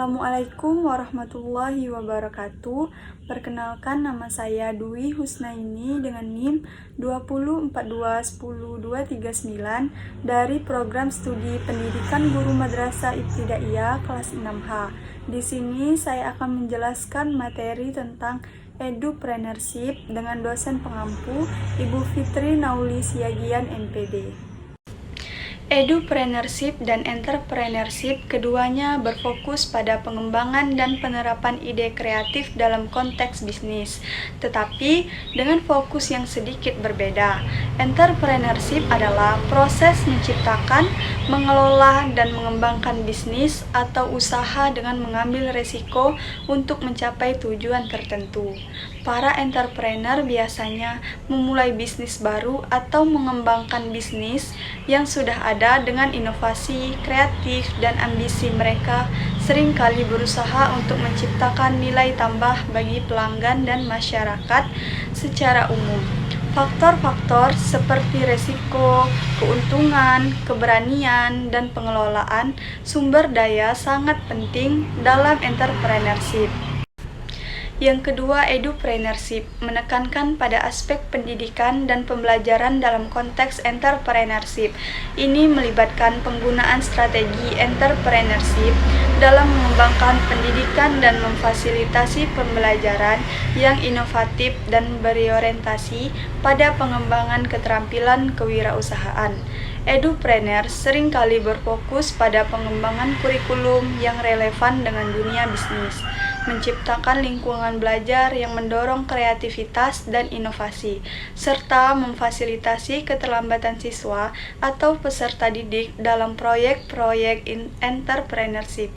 Assalamualaikum warahmatullahi wabarakatuh. Perkenalkan, nama saya Dwi Husnaini dengan NIM 2042102239 dari Program Studi Pendidikan Guru Madrasah Ibtidaiyah kelas 6H. Di sini saya akan menjelaskan materi tentang Edupreneurship dengan dosen pengampu Ibu Fitri Nauli Siagian MPD. Edupreneurship dan entrepreneurship keduanya berfokus pada pengembangan dan penerapan ide kreatif dalam konteks bisnis, tetapi dengan fokus yang sedikit berbeda. Entrepreneurship adalah proses menciptakan, mengelola, dan mengembangkan bisnis atau usaha dengan mengambil resiko untuk mencapai tujuan tertentu. Para entrepreneur biasanya memulai bisnis baru atau mengembangkan bisnis yang sudah ada dengan inovasi, kreatif, dan ambisi mereka seringkali berusaha untuk menciptakan nilai tambah bagi pelanggan dan masyarakat secara umum. Faktor-faktor seperti resiko, keuntungan, keberanian, dan pengelolaan sumber daya sangat penting dalam entrepreneurship. Yang kedua, edupreneurship menekankan pada aspek pendidikan dan pembelajaran dalam konteks entrepreneurship. Ini melibatkan penggunaan strategi entrepreneurship dalam mengembangkan pendidikan dan memfasilitasi pembelajaran yang inovatif dan berorientasi pada pengembangan keterampilan kewirausahaan. Edupreneur seringkali berfokus pada pengembangan kurikulum yang relevan dengan dunia bisnis, menciptakan lingkungan belajar yang mendorong kreativitas dan inovasi, serta memfasilitasi keterlambatan siswa atau peserta didik dalam proyek-proyek entrepreneurship.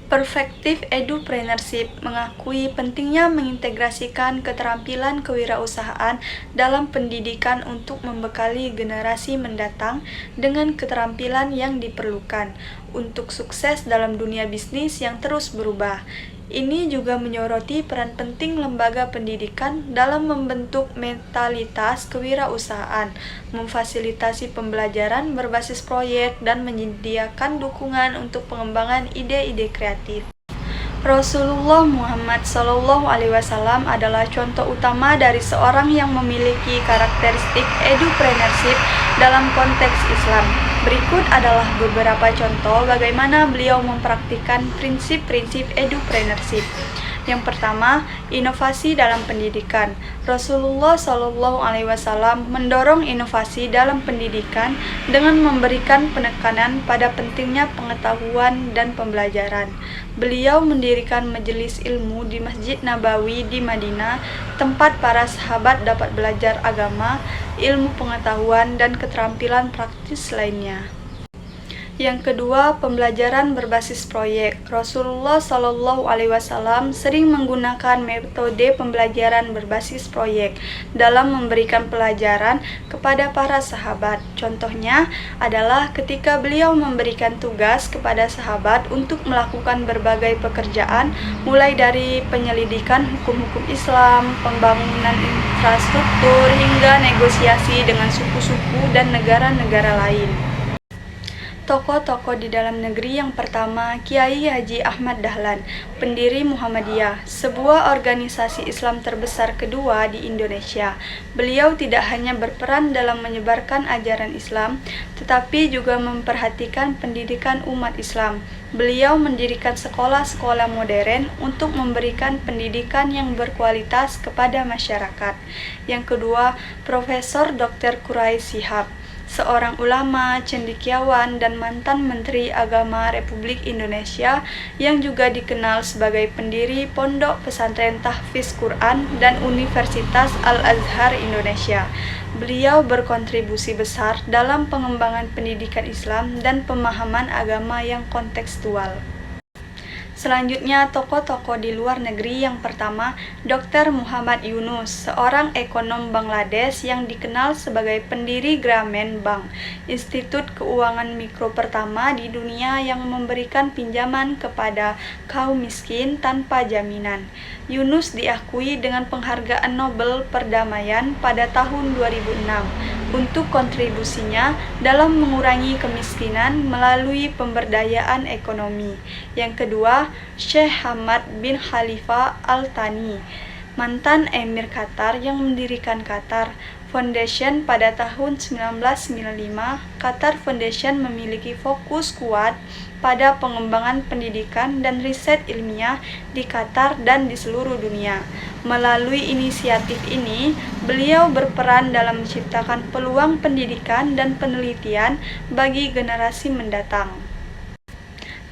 Perspektif edupreneurship mengakui pentingnya mengintegrasikan keterampilan kewirausahaan dalam pendidikan untuk membekali generasi mendatang dengan keterampilan yang diperlukan untuk sukses dalam dunia bisnis yang terus berubah. Ini juga menyoroti peran penting lembaga pendidikan dalam membentuk mentalitas kewirausahaan, memfasilitasi pembelajaran berbasis proyek, dan menyediakan dukungan untuk pengembangan ide-ide kreatif. Rasulullah Muhammad SAW adalah contoh utama dari seorang yang memiliki karakteristik edupreneurship dalam konteks Islam. Berikut adalah beberapa contoh bagaimana beliau mempraktikkan prinsip-prinsip edupreneurship. Yang pertama, inovasi dalam pendidikan. Rasulullah SAW mendorong inovasi dalam pendidikan dengan memberikan penekanan pada pentingnya pengetahuan dan pembelajaran. Beliau mendirikan majelis ilmu di Masjid Nabawi di Madinah, tempat para sahabat dapat belajar agama, ilmu pengetahuan, dan keterampilan praktis lainnya. Yang kedua, pembelajaran berbasis proyek. Rasulullah SAW sering menggunakan metode pembelajaran berbasis proyek dalam memberikan pelajaran kepada para sahabat. Contohnya adalah ketika beliau memberikan tugas kepada sahabat untuk melakukan berbagai pekerjaan, mulai dari penyelidikan hukum-hukum Islam, pembangunan infrastruktur, hingga negosiasi dengan suku-suku dan negara-negara lain. Tokoh-tokoh di dalam negeri. Yang pertama, Kiai Haji Ahmad Dahlan, pendiri Muhammadiyah, sebuah organisasi Islam terbesar kedua di Indonesia. Beliau tidak hanya berperan dalam menyebarkan ajaran Islam, tetapi juga memperhatikan pendidikan umat Islam. Beliau mendirikan sekolah-sekolah modern untuk memberikan pendidikan yang berkualitas kepada masyarakat. Yang kedua, Profesor Dr. Quraish Shihab, seorang ulama, cendekiawan, dan mantan Menteri Agama Republik Indonesia yang juga dikenal sebagai pendiri Pondok Pesantren Tahfiz Quran dan Universitas Al-Azhar Indonesia. Beliau berkontribusi besar dalam pengembangan pendidikan Islam dan pemahaman agama yang kontekstual. Selanjutnya, tokoh-tokoh di luar negeri. Yang pertama, Dr. Muhammad Yunus, seorang ekonom Bangladesh yang dikenal sebagai pendiri Grameen Bank, institut keuangan mikro pertama di dunia yang memberikan pinjaman kepada kaum miskin tanpa jaminan. Yunus diakui dengan penghargaan Nobel Perdamaian pada tahun 2006. untuk kontribusinya dalam mengurangi kemiskinan melalui pemberdayaan ekonomi. Yang kedua, Syekh Hamad bin Khalifa Al Thani, mantan Emir Qatar yang mendirikan Qatar Foundation pada tahun 1995. Qatar Foundation memiliki fokus kuat pada pengembangan pendidikan dan riset ilmiah di Qatar dan di seluruh dunia. Melalui inisiatif ini, beliau berperan dalam menciptakan peluang pendidikan dan penelitian bagi generasi mendatang.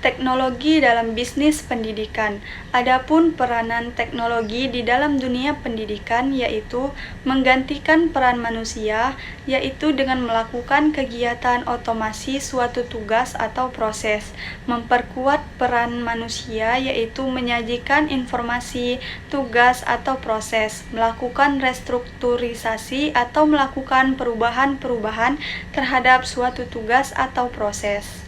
Teknologi dalam bisnis pendidikan. Adapun peranan teknologi di dalam dunia pendidikan yaitu menggantikan peran manusia, yaitu dengan melakukan kegiatan otomasi suatu tugas atau proses, memperkuat peran manusia yaitu menyajikan informasi, tugas atau proses, melakukan restrukturisasi atau melakukan perubahan-perubahan terhadap suatu tugas atau proses.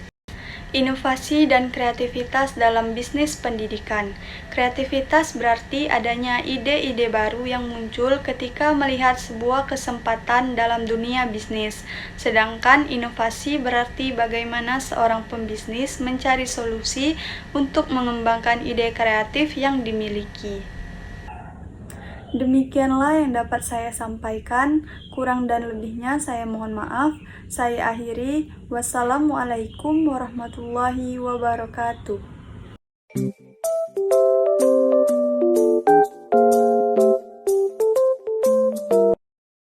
Inovasi dan kreativitas dalam bisnis pendidikan. Kreativitas berarti adanya ide-ide baru yang muncul ketika melihat sebuah kesempatan dalam dunia bisnis. Sedangkan inovasi berarti bagaimana seorang pembisnis mencari solusi untuk mengembangkan ide kreatif yang dimiliki. Demikianlah yang dapat saya sampaikan, kurang dan lebihnya saya mohon maaf. Saya akhiri, wassalamualaikum warahmatullahi wabarakatuh.